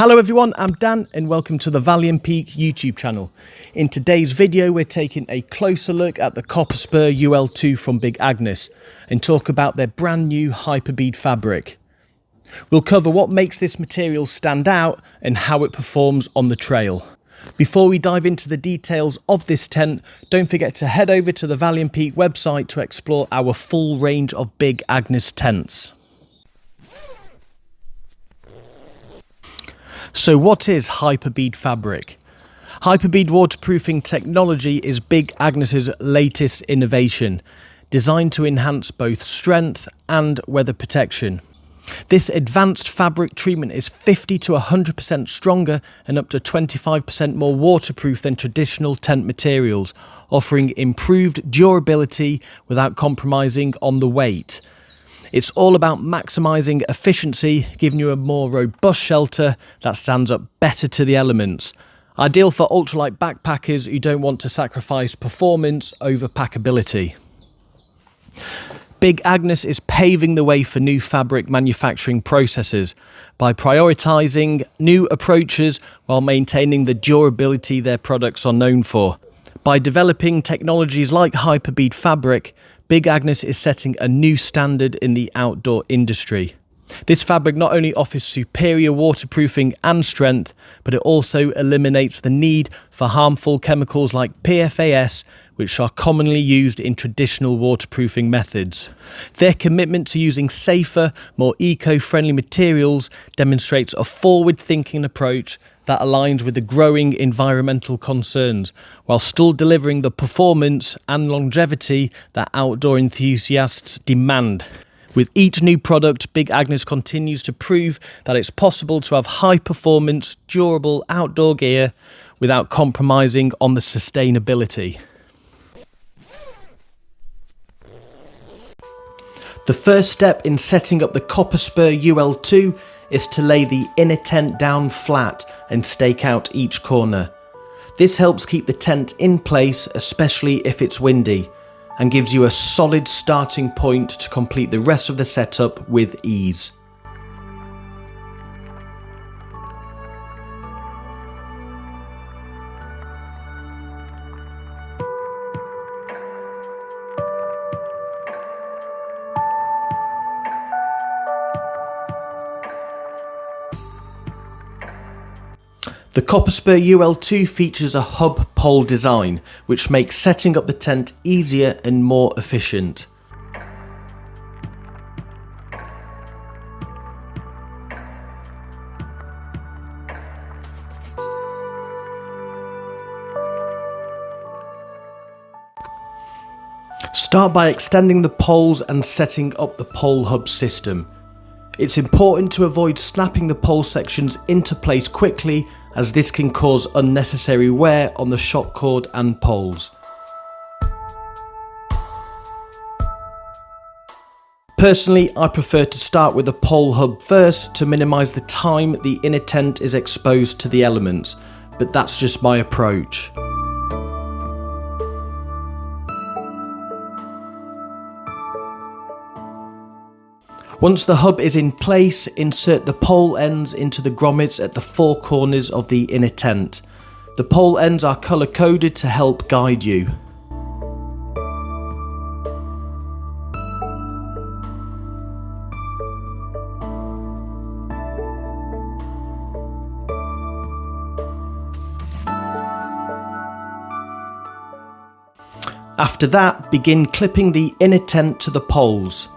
Hello everyone, I'm Dan and welcome to the Valley and Peak YouTube channel. In today's video we're taking a closer look at the Copper Spur UL2 from Big Agnes and talk about their brand new HyperBead fabric. We'll cover what makes this material stand out and how it performs on the trail. Before we dive into the details of this tent, don't forget to head over to the Valley and Peak website to explore our full range of Big Agnes tents. So what is HyperBead Fabric? HyperBead waterproofing technology is Big Agnes's latest innovation, designed to enhance both strength and weather protection. This advanced fabric treatment is 50 to 100% stronger and up to 25% more waterproof than traditional tent materials, offering improved durability without compromising on the weight. It's all about maximising efficiency, giving you a more robust shelter that stands up better to the elements. Ideal for ultralight backpackers who don't want to sacrifice performance over packability. Big Agnes is paving the way for new fabric manufacturing processes by prioritising new approaches while maintaining the durability their products are known for. By developing technologies like HyperBead Fabric, Big Agnes is setting a new standard in the outdoor industry. This fabric not only offers superior waterproofing and strength, but it also eliminates the need for harmful chemicals like PFAS, which are commonly used in traditional waterproofing methods. Their commitment to using safer, more eco-friendly materials demonstrates a forward-thinking approach that aligns with the growing environmental concerns, while still delivering the performance and longevity that outdoor enthusiasts demand. With each new product, Big Agnes continues to prove that it's possible to have high-performance, durable outdoor gear without compromising on the sustainability. The first step in setting up the Copper Spur UL2 is to lay the inner tent down flat and stake out each corner. This helps keep the tent in place, especially if it's windy, and gives you a solid starting point to complete the rest of the setup with ease. The Copper Spur UL2 features a hub pole design, which makes setting up the tent easier and more efficient. Start by extending the poles and setting up the pole hub system. It's important to avoid snapping the pole sections into place quickly, as this can cause unnecessary wear on the shock cord and poles. Personally, I prefer to start with the pole hub first to minimise the time the inner tent is exposed to the elements, but that's just my approach. Once the hub is in place, insert the pole ends into the grommets at the four corners of the inner tent. The pole ends are colour coded to help guide you. After that, begin clipping the inner tent to the poles.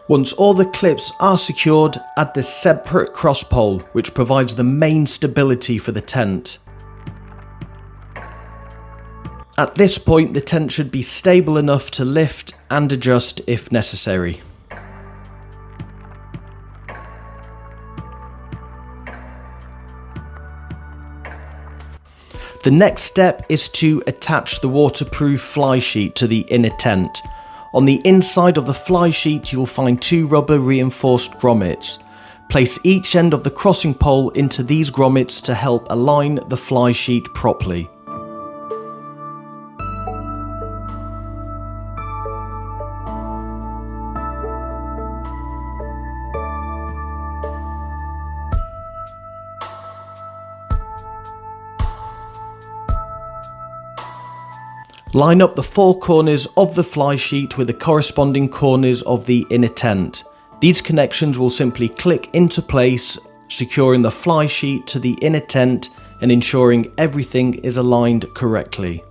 Once all the clips are secured, add the separate cross pole, which provides the main stability for the tent. At this point, the tent should be stable enough to lift and adjust if necessary. The next step is to attach the waterproof fly sheet to the inner tent. On the inside of the fly sheet you'll find 2 rubber reinforced grommets. Place each end of the crossing pole into these grommets to help align the fly sheet properly. Line up the 4 corners of the fly sheet with the corresponding corners of the inner tent. These connections will simply click into place, securing the fly sheet to the inner tent and ensuring everything is aligned correctly.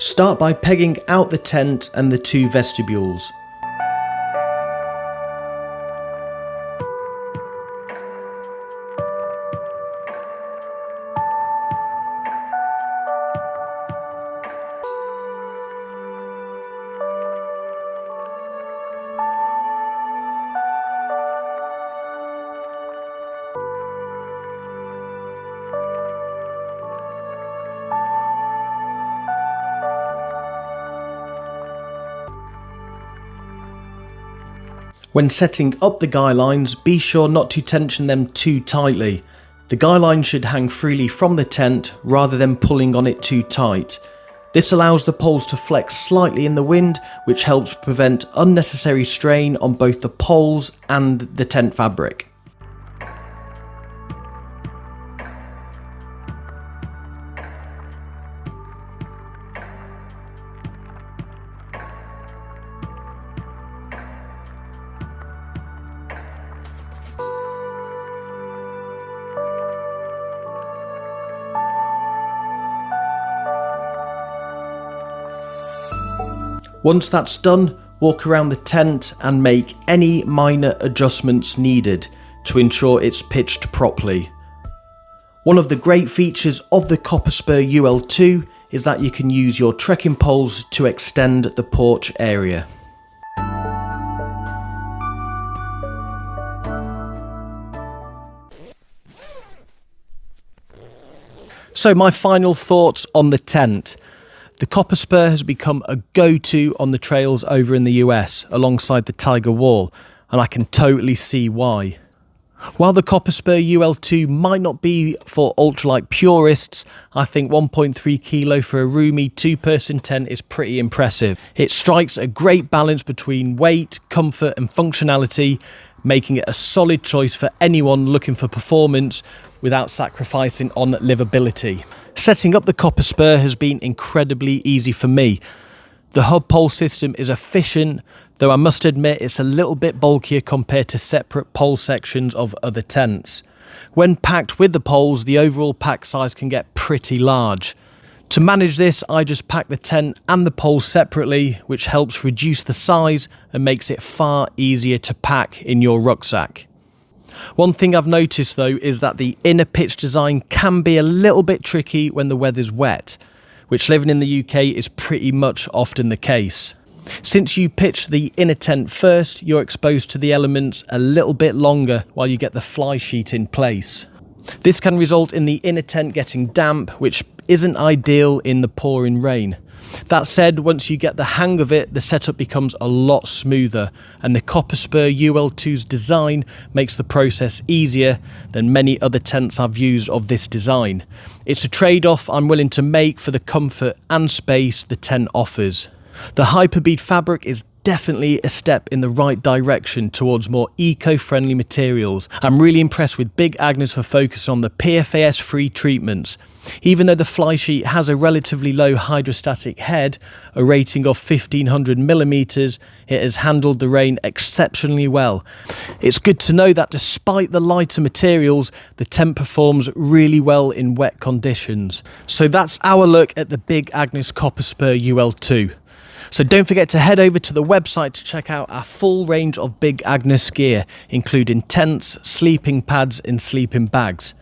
Start by pegging out the tent and the 2 vestibules. When setting up the guy lines, be sure not to tension them too tightly. The guy line should hang freely from the tent rather than pulling on it too tight. This allows the poles to flex slightly in the wind, which helps prevent unnecessary strain on both the poles and the tent fabric. Once that's done, walk around the tent and make any minor adjustments needed to ensure it's pitched properly. One of the great features of the Copper Spur UL2 is that you can use your trekking poles to extend the porch area. So my final thoughts on the tent. The Copper Spur has become a go-to on the trails over in the US alongside the Tiger Wall, and I can totally see why. While the Copper Spur UL2 might not be for ultralight purists, I think 1.3 kilo for a roomy 2-person tent is pretty impressive. It strikes a great balance between weight, comfort and functionality, making it a solid choice for anyone looking for performance without sacrificing on livability. Setting up the Copper Spur has been incredibly easy for me. The hub pole system is efficient, though I must admit it's a little bit bulkier compared to separate pole sections of other tents. When packed with the poles, the overall pack size can get pretty large. To manage this, I just pack the tent and the poles separately, which helps reduce the size and makes it far easier to pack in your rucksack. One thing I've noticed though is that the inner pitch design can be a little bit tricky when the weather's wet, which living in the UK is pretty much often the case. Since you pitch the inner tent first, you're exposed to the elements a little bit longer while you get the fly sheet in place. This can result in the inner tent getting damp, which isn't ideal in the pouring rain. That said, once you get the hang of it, the setup becomes a lot smoother, and the Copper Spur UL2's design makes the process easier than many other tents I've used of this design. It's a trade-off I'm willing to make for the comfort and space the tent offers. The HyperBead fabric is definitely a step in the right direction towards more eco-friendly materials. I'm really impressed with Big Agnes for focusing on the PFAS-free treatments. Even though the fly sheet has a relatively low hydrostatic head, a rating of 1500 millimeters, it has handled the rain exceptionally well. It's good to know that despite the lighter materials, the tent performs really well in wet conditions. So that's our look at the Big Agnes Copper Spur UL2. So don't forget to head over to the website to check out our full range of Big Agnes gear, including tents, sleeping pads and sleeping bags.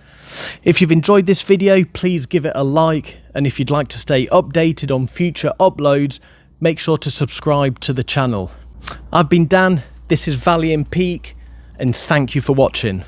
If you've enjoyed this video, please give it a like, and if you'd like to stay updated on future uploads, make sure to subscribe to the channel. I've been Dan, this is Valley and Peak, and thank you for watching.